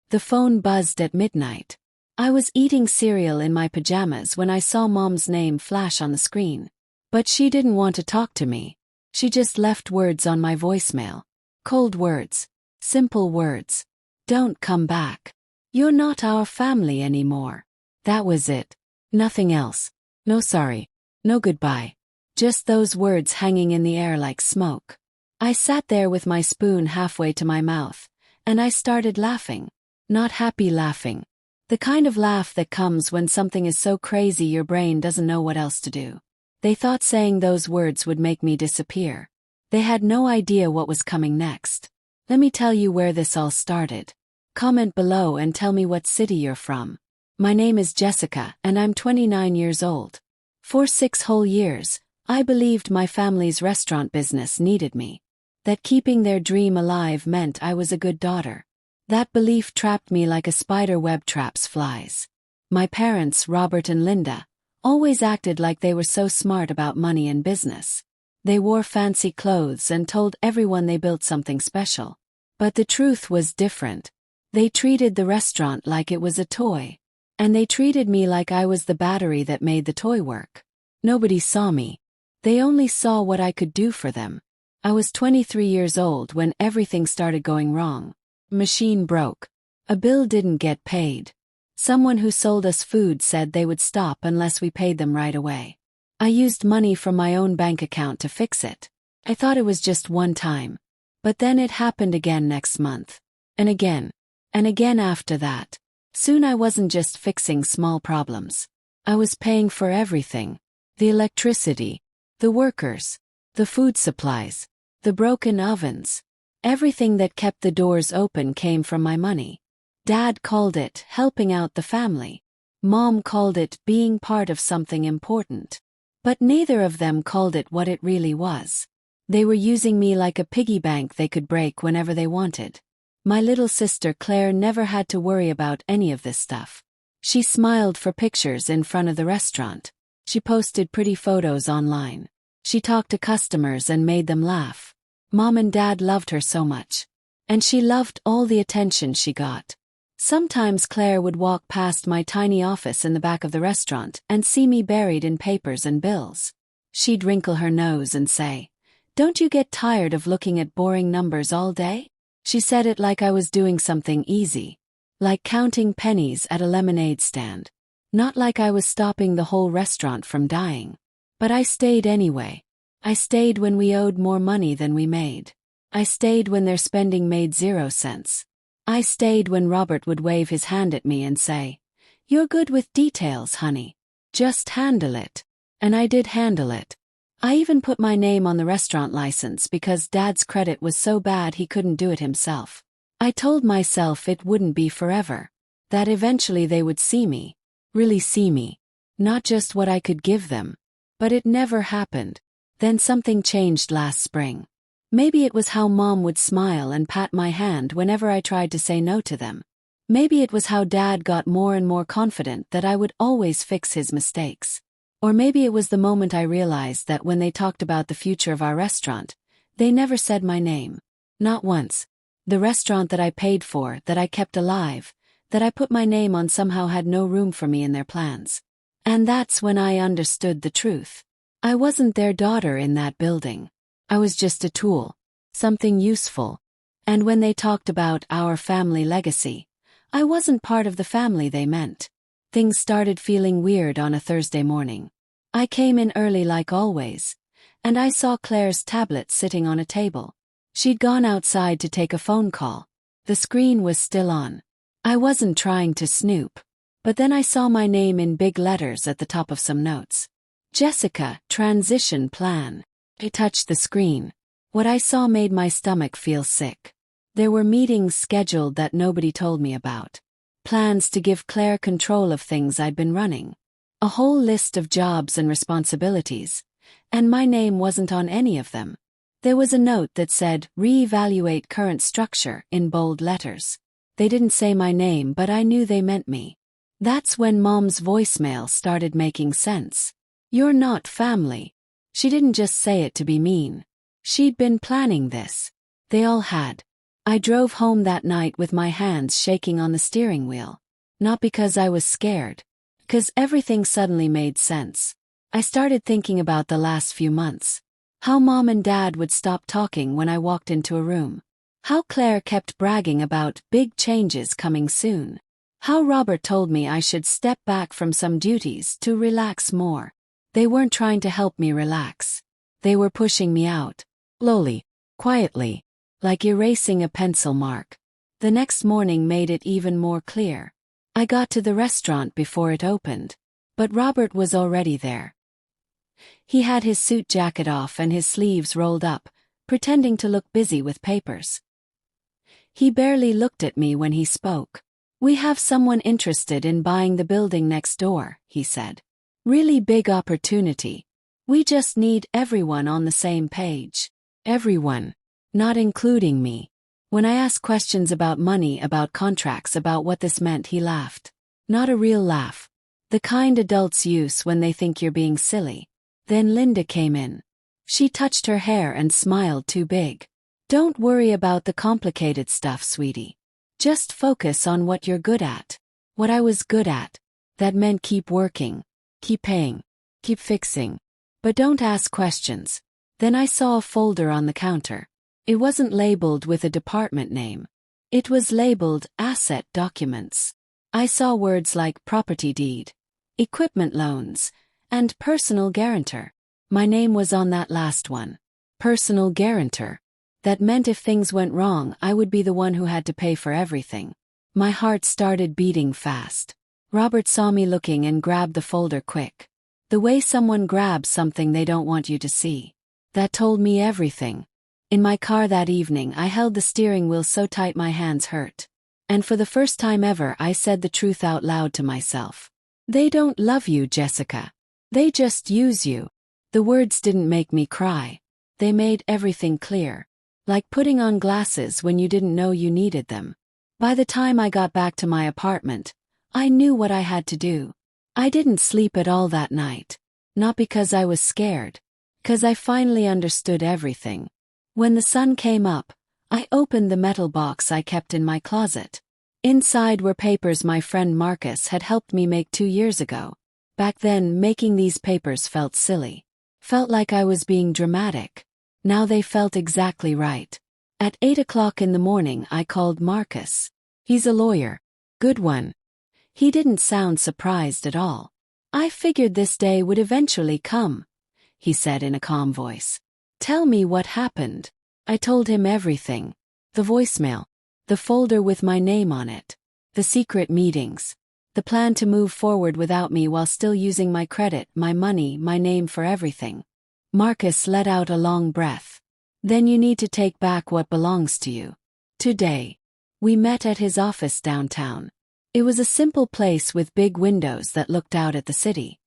The phone buzzed at midnight. I was eating cereal in my pajamas when I saw Mom's name flash on the screen. But she didn't want to talk to me. She just left words on my voicemail. Cold words. Simple words. Don't come back. You're not our family anymore. That was it. Nothing else. No sorry. No goodbye. Just those words hanging in the air like smoke. I sat there with my spoon halfway to my mouth, and I started laughing. Not happy laughing. The kind of laugh that comes when something is so crazy your brain doesn't know what else to do. They thought saying those words would make me disappear. They had no idea what was coming next. Let me tell you where this all started. Comment below and tell me what city you're from. My name is Jessica and I'm 29 years old. For 6 whole years, I believed my family's restaurant business needed me. That keeping their dream alive meant I was a good daughter. That belief trapped me like a spider web traps flies. My parents, Robert and Linda, always acted like they were so smart about money and business. They wore fancy clothes and told everyone they built something special. But the truth was different. They treated the restaurant like it was a toy. And they treated me like I was the battery that made the toy work. Nobody saw me. They only saw what I could do for them. I was 23 years old when everything started going wrong. Machine broke. A bill didn't get paid. Someone who sold us food said they would stop unless we paid them right away. I used money from my own bank account to fix it. I thought it was just one time. But then it happened again next month. And again. And again after that. Soon I wasn't just fixing small problems. I was paying for everything. The electricity. The workers. The food supplies. The broken ovens. Everything that kept the doors open came from my money. Dad called it helping out the family. Mom called it being part of something important. But neither of them called it what it really was. They were using me like a piggy bank they could break whenever they wanted. My little sister Claire never had to worry about any of this stuff. She smiled for pictures in front of the restaurant. She posted pretty photos online. She talked to customers and made them laugh. Mom and Dad loved her so much. And she loved all the attention she got. Sometimes Claire would walk past my tiny office in the back of the restaurant and see me buried in papers and bills. She'd wrinkle her nose and say, "Don't you get tired of looking at boring numbers all day?" She said it like I was doing something easy. Like counting pennies at a lemonade stand. Not like I was stopping the whole restaurant from dying. But I stayed anyway. I stayed when we owed more money than we made. I stayed when their spending made 0 cents. I stayed when Robert would wave his hand at me and say, "You're good with details, honey. Just handle it." And I did handle it. I even put my name on the restaurant license because Dad's credit was so bad he couldn't do it himself. I told myself it wouldn't be forever. That eventually they would see me. Really see me. Not just what I could give them. But it never happened. Then something changed last spring. Maybe it was how Mom would smile and pat my hand whenever I tried to say no to them. Maybe it was how Dad got more and more confident that I would always fix his mistakes. Or maybe it was the moment I realized that when they talked about the future of our restaurant, they never said my name. Not once. The restaurant that I paid for, that I kept alive, that I put my name on somehow had no room for me in their plans. And that's when I understood the truth. I wasn't their daughter in that building. I was just a tool. Something useful. And when they talked about our family legacy, I wasn't part of the family they meant. Things started feeling weird on a Thursday morning. I came in early like always, and I saw Claire's tablet sitting on a table. She'd gone outside to take a phone call. The screen was still on. I wasn't trying to snoop. But then I saw my name in big letters at the top of some notes. Jessica, transition plan. I touched the screen. What I saw made my stomach feel sick. There were meetings scheduled that nobody told me about. Plans to give Claire control of things I'd been running. A whole list of jobs and responsibilities. And my name wasn't on any of them. There was a note that said, "Reevaluate current structure," in bold letters. They didn't say my name, but I knew they meant me. That's when Mom's voicemail started making sense. "You're not family." She didn't just say it to be mean. She'd been planning this. They all had. I drove home that night with my hands shaking on the steering wheel. Not because I was scared. Because everything suddenly made sense. I started thinking about the last few months. How Mom and Dad would stop talking when I walked into a room. How Claire kept bragging about big changes coming soon. How Robert told me I should step back from some duties to relax more. They weren't trying to help me relax. They were pushing me out. Slowly, quietly, like erasing a pencil mark. The next morning made it even more clear. I got to the restaurant before it opened. But Robert was already there. He had his suit jacket off and his sleeves rolled up, pretending to look busy with papers. He barely looked at me when he spoke. "We have someone interested in buying the building next door," he said. "Really big opportunity. We just need everyone on the same page." Everyone. Not including me. When I asked questions about money, about contracts, about what this meant, he laughed. Not a real laugh. The kind adults use when they think you're being silly. Then Linda came in. She touched her hair and smiled too big. "Don't worry about the complicated stuff, sweetie. Just focus on what you're good at." What I was good at. That meant keep working, keep paying, keep fixing. But don't ask questions. Then I saw a folder on the counter. It wasn't labeled with a department name. It was labeled Asset Documents. I saw words like property deed, equipment loans, and personal guarantor. My name was on that last one. Personal guarantor. That meant if things went wrong, I would be the one who had to pay for everything. My heart started beating fast. Robert saw me looking and grabbed the folder quick. The way someone grabs something they don't want you to see. That told me everything. In my car that evening, I held the steering wheel so tight my hands hurt. And for the first time ever, I said the truth out loud to myself. "They don't love you, Jessica. They just use you." The words didn't make me cry. They made everything clear. Like putting on glasses when you didn't know you needed them. By the time I got back to my apartment, I knew what I had to do. I didn't sleep at all that night. Not because I was scared. Because I finally understood everything. When the sun came up, I opened the metal box I kept in my closet. Inside were papers my friend Marcus had helped me make 2 years ago. Back then, making these papers felt silly. Felt like I was being dramatic. Now they felt exactly right. At 8 o'clock in the morning, I called Marcus. He's a lawyer. Good one. He didn't sound surprised at all. "I figured this day would eventually come," he said in a calm voice. "Tell me what happened." I told him everything. The voicemail. The folder with my name on it. The secret meetings. The plan to move forward without me while still using my credit, my money, my name for everything. Marcus let out a long breath. "Then you need to take back what belongs to you. Today." We met at his office downtown. It was a simple place with big windows that looked out at the city.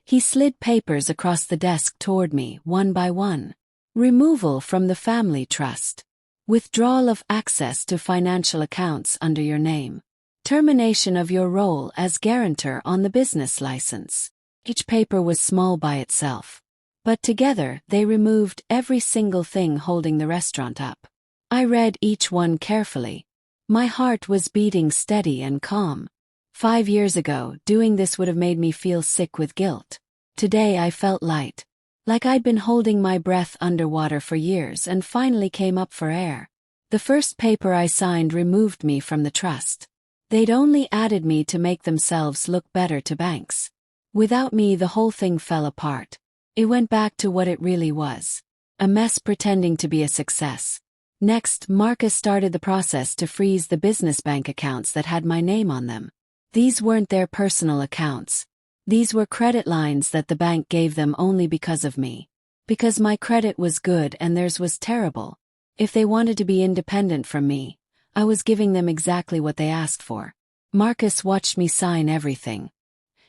He slid papers across the desk toward me, one by one. Removal from the family trust. Withdrawal of access to financial accounts under your name. Termination of your role as guarantor on the business license. Each paper was small by itself. But together, they removed every single thing holding the restaurant up. I read each one carefully. My heart was beating steady and calm. 5 years ago, doing this would have made me feel sick with guilt. Today I felt light. Like I'd been holding my breath underwater for years and finally came up for air. The first paper I signed removed me from the trust. They'd only added me to make themselves look better to banks. Without me, the whole thing fell apart. It went back to what it really was. A mess pretending to be a success. Next, Marcus started the process to freeze the business bank accounts that had my name on them. These weren't their personal accounts. These were credit lines that the bank gave them only because of me. Because my credit was good and theirs was terrible. If they wanted to be independent from me, I was giving them exactly what they asked for. Marcus watched me sign everything.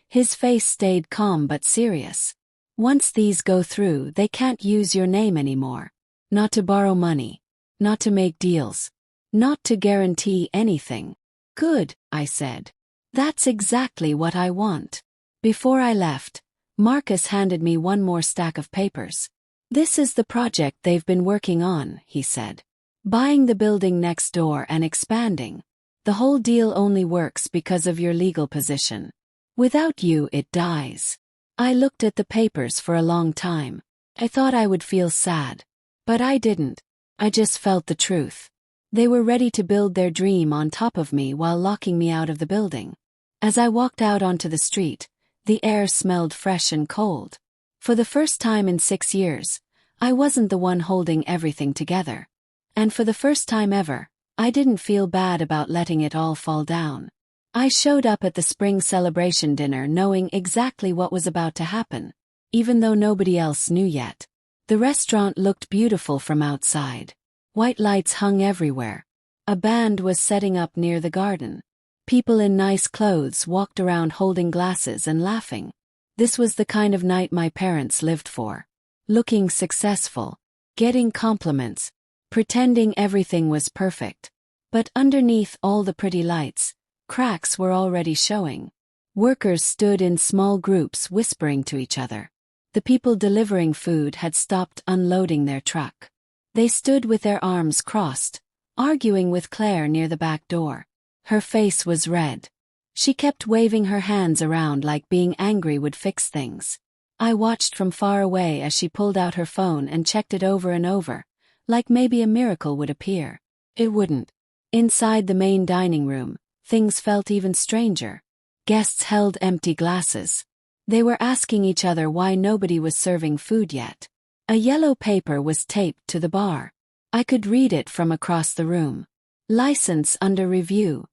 His face stayed calm but serious. "Once these go through, they can't use your name anymore. Not to borrow money. Not to make deals. Not to guarantee anything." "Good," I said. "That's exactly what I want." Before I left, Marcus handed me one more stack of papers. "This is the project they've been working on," he said. Buying the building next door and expanding. The whole deal only works because of your legal position. Without you, it dies. I looked at the papers for a long time. I thought I would feel sad. But I didn't. I just felt the truth. They were ready to build their dream on top of me while locking me out of the building. As I walked out onto the street, the air smelled fresh and cold. For the first time in 6 years, I wasn't the one holding everything together. And for the first time ever, I didn't feel bad about letting it all fall down. I showed up at the spring celebration dinner knowing exactly what was about to happen, even though nobody else knew yet. The restaurant looked beautiful from outside. White lights hung everywhere. A band was setting up near the garden. People in nice clothes walked around holding glasses and laughing. This was the kind of night my parents lived for. Looking successful, getting compliments, pretending everything was perfect. But underneath all the pretty lights, cracks were already showing. Workers stood in small groups whispering to each other. The people delivering food had stopped unloading their truck. They stood with their arms crossed, arguing with Claire near the back door. Her face was red. She kept waving her hands around like being angry would fix things. I watched from far away as she pulled out her phone and checked it over and over, like maybe a miracle would appear. It wouldn't. Inside the main dining room, things felt even stranger. Guests held empty glasses. They were asking each other why nobody was serving food yet. A yellow paper was taped to the bar. I could read it from across the room. License under review.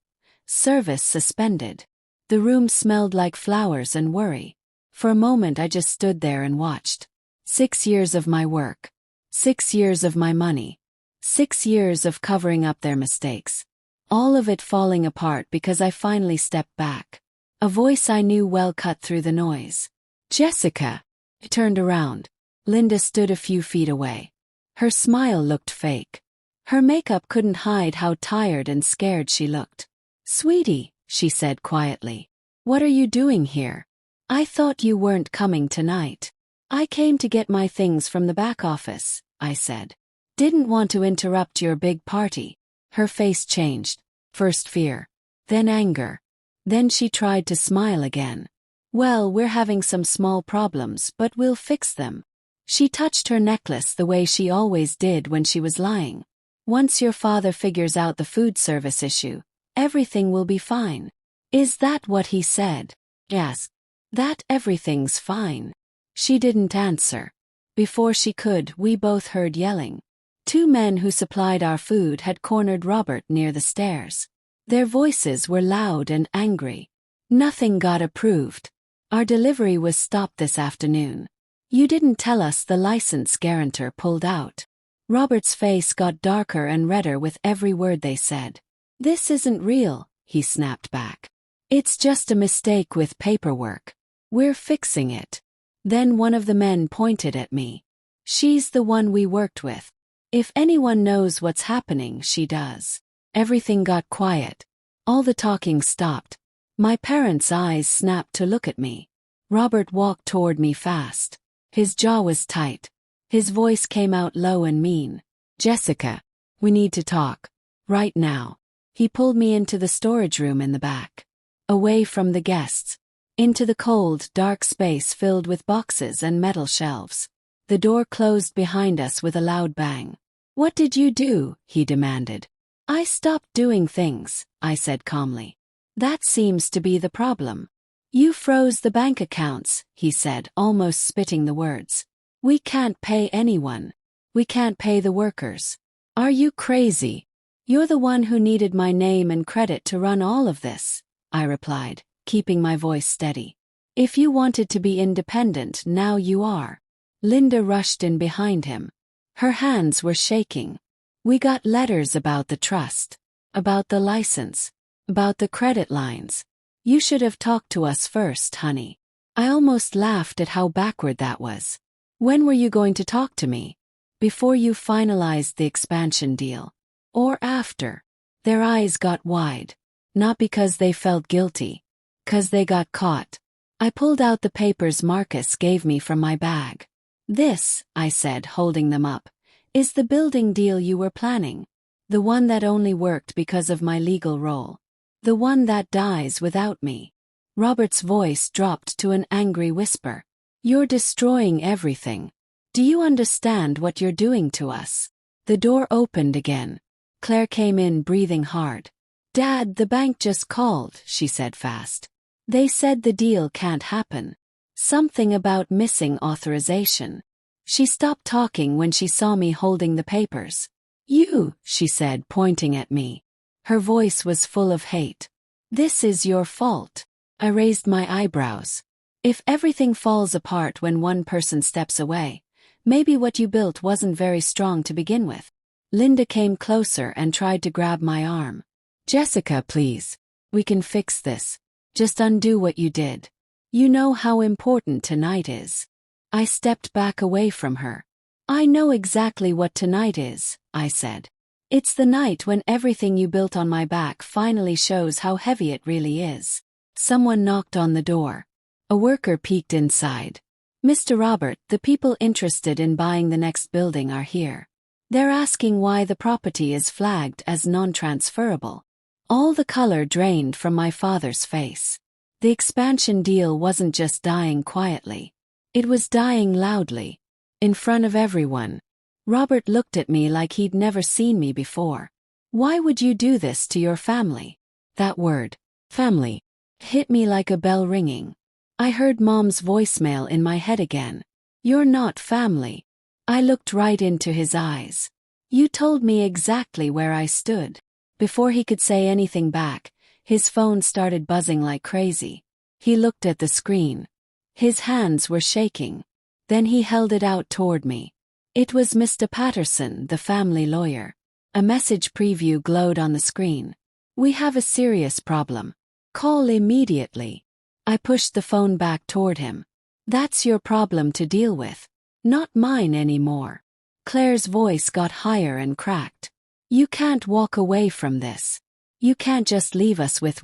Service suspended. The room smelled like flowers and worry. For a moment I just stood there and watched. 6 years of my work. 6 years of my money. 6 years of covering up their mistakes. All of it falling apart because I finally stepped back. A voice I knew well cut through the noise. Jessica. I turned around. Linda stood a few feet away. Her smile looked fake. Her makeup couldn't hide how tired and scared she looked. Sweetie, she said quietly. What are you doing here? I thought you weren't coming tonight. I came to get my things from the back office, I said. Didn't want to interrupt your big party. Her face changed. First fear. Then anger. Then she tried to smile again. Well, we're having some small problems, but we'll fix them. She touched her necklace the way she always did when she was lying. Once your father figures out the food service issue, everything will be fine. Is that what he said? Yes. That everything's fine. She didn't answer. Before she could, we both heard yelling. 2 men who supplied our food had cornered Robert near the stairs. Their voices were loud and angry. Nothing got approved. Our delivery was stopped this afternoon. You didn't tell us the license guarantor pulled out. Robert's face got darker and redder with every word they said. This isn't real, he snapped back. It's just a mistake with paperwork. We're fixing it. Then one of the men pointed at me. She's the one we worked with. If anyone knows what's happening, she does. Everything got quiet. All the talking stopped. My parents' eyes snapped to look at me. Robert walked toward me fast. His jaw was tight. His voice came out low and mean. Jessica, we need to talk. Right now. He pulled me into the storage room in the back. Away from the guests. Into the cold, dark space filled with boxes and metal shelves. The door closed behind us with a loud bang. What did you do? He demanded. I stopped doing things, I said calmly. That seems to be the problem. You froze the bank accounts, he said, almost spitting the words. We can't pay anyone. We can't pay the workers. Are you crazy? You're the one who needed my name and credit to run all of this, I replied, keeping my voice steady. If you wanted to be independent, now you are. Linda rushed in behind him. Her hands were shaking. We got letters about the trust, about the license, about the credit lines. You should have talked to us first, honey. I almost laughed at how backward that was. When were you going to talk to me? Before you finalized the expansion deal? Or after? Their eyes got wide. Not because they felt guilty. 'Cause they got caught. I pulled out the papers Marcus gave me from my bag. This, I said, holding them up, is the building deal you were planning. The one that only worked because of my legal role. The one that dies without me. Robert's voice dropped to an angry whisper. You're destroying everything. Do you understand what you're doing to us? The door opened again. Claire came in breathing hard. Dad, the bank just called, she said fast. They said the deal can't happen. Something about missing authorization. She stopped talking when she saw me holding the papers. You, she said, pointing at me. Her voice was full of hate. This is your fault. I raised my eyebrows. If everything falls apart when one person steps away, maybe what you built wasn't very strong to begin with. Linda came closer and tried to grab my arm. Jessica, please. We can fix this. Just undo what you did. You know how important tonight is. I stepped back away from her. I know exactly what tonight is, I said. It's the night when everything you built on my back finally shows how heavy it really is. Someone knocked on the door. A worker peeked inside. Mr. Robert, the people interested in buying the next building are here. They're asking why the property is flagged as non-transferable. All the color drained from my father's face. The expansion deal wasn't just dying quietly. It was dying loudly. In front of everyone. Robert looked at me like he'd never seen me before. Why would you do this to your family? That word, family, hit me like a bell ringing. I heard Mom's voicemail in my head again. You're not family. I looked right into his eyes. You told me exactly where I stood. Before he could say anything back, his phone started buzzing like crazy. He looked at the screen. His hands were shaking. Then he held it out toward me. It was Mr. Patterson, the family lawyer. A message preview glowed on the screen. We have a serious problem. Call immediately. I pushed the phone back toward him. That's your problem to deal with. Not mine anymore. Claire's voice got higher and cracked. You can't walk away from this. You can't just leave us with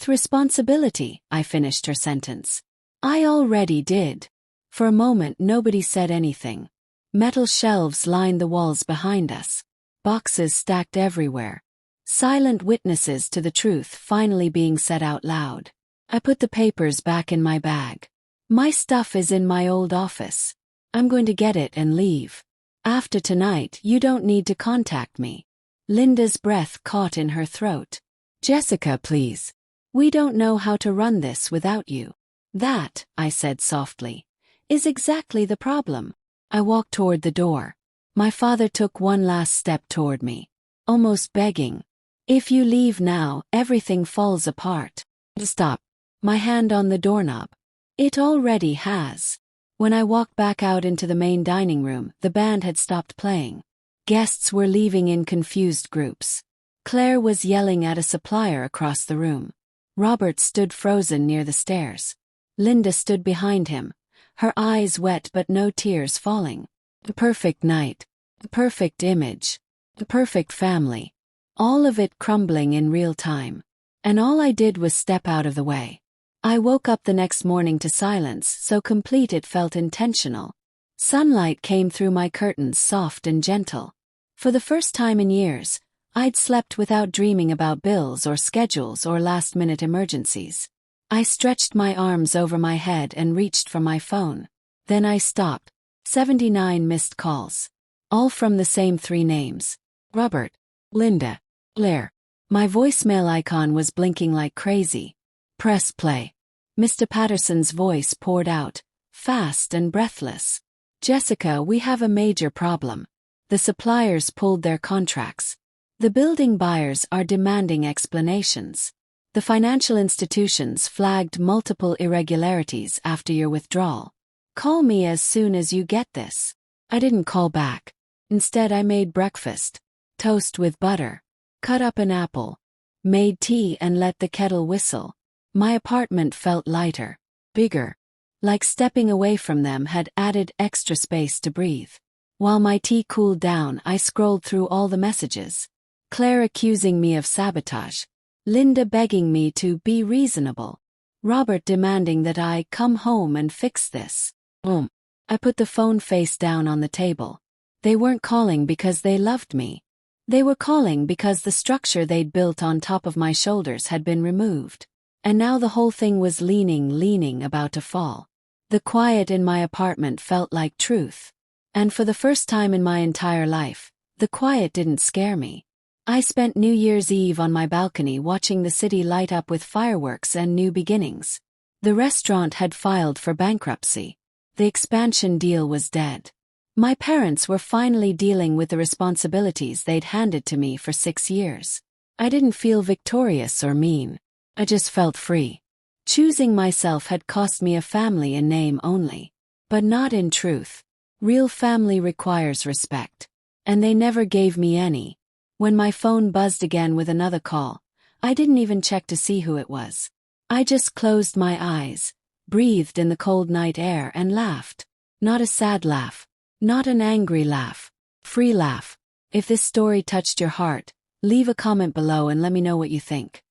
responsibility, I finished her sentence. I already did. For a moment nobody said anything. Metal shelves lined the walls behind us. Boxes stacked everywhere. Silent witnesses to the truth finally being said out loud. I put the papers back in my bag. My stuff is in my old office. I'm going to get it and leave. After tonight, you don't need to contact me. Linda's breath caught in her throat. Jessica, please. We don't know how to run this without you. That, I said softly, is exactly the problem. I walked toward the door. My father took one last step toward me, almost begging. If you leave now, everything falls apart. Stop. My hand on the doorknob. It already has. When I walked back out into the main dining room, the band had stopped playing. Guests were leaving in confused groups. Claire was yelling at a supplier across the room. Robert stood frozen near the stairs. Linda stood behind him, her eyes wet but no tears falling. The perfect night. The perfect image. The perfect family. All of it crumbling in real time. And all I did was step out of the way. I woke up the next morning to silence so complete it felt intentional. Sunlight came through my curtains soft and gentle. For the first time in years, I'd slept without dreaming about bills or schedules or last-minute emergencies. I stretched my arms over my head and reached for my phone. Then I stopped. 79 missed calls. All from the same three names. Robert. Linda. Claire. My voicemail icon was blinking like crazy. Press play. Mr. Patterson's voice poured out, fast and breathless. Jessica, we have a major problem. The suppliers pulled their contracts. The building buyers are demanding explanations. The financial institutions flagged multiple irregularities after your withdrawal. Call me as soon as you get this. I didn't call back. Instead, I made breakfast. Toast with butter. Cut up an apple. Made tea and let the kettle whistle. My apartment felt lighter. Bigger. Like stepping away from them had added extra space to breathe. While my tea cooled down, I scrolled through all the messages. Claire accusing me of sabotage. Linda begging me to be reasonable. Robert demanding that I come home and fix this. I put the phone face down on the table. They weren't calling because they loved me. They were calling because the structure they'd built on top of my shoulders had been removed. And now the whole thing was leaning, about to fall. The quiet in my apartment felt like truth. And for the first time in my entire life, the quiet didn't scare me. I spent New Year's Eve on my balcony watching the city light up with fireworks and new beginnings. The restaurant had filed for bankruptcy. The expansion deal was dead. My parents were finally dealing with the responsibilities they'd handed to me for 6 years. I didn't feel victorious or mean. I just felt free. Choosing myself had cost me a family in name only. But not in truth. Real family requires respect. And they never gave me any. When my phone buzzed again with another call, I didn't even check to see who it was. I just closed my eyes, breathed in the cold night air and laughed. Not a sad laugh. Not an angry laugh. Free laugh. If this story touched your heart, leave a comment below and let me know what you think.